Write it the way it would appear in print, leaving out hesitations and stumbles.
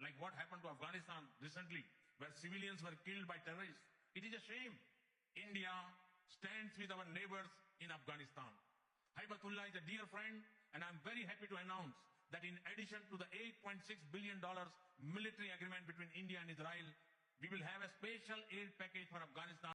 like what happened to Afghanistan recently, where civilians were killed by terrorists. It is a shame. India stands with our neighbors in Afghanistan. Hibatullah is a dear friend, and I'm very happy to announce that in addition to the $8.6 billion military agreement between India and Israel, we will have a special aid package for Afghanistan.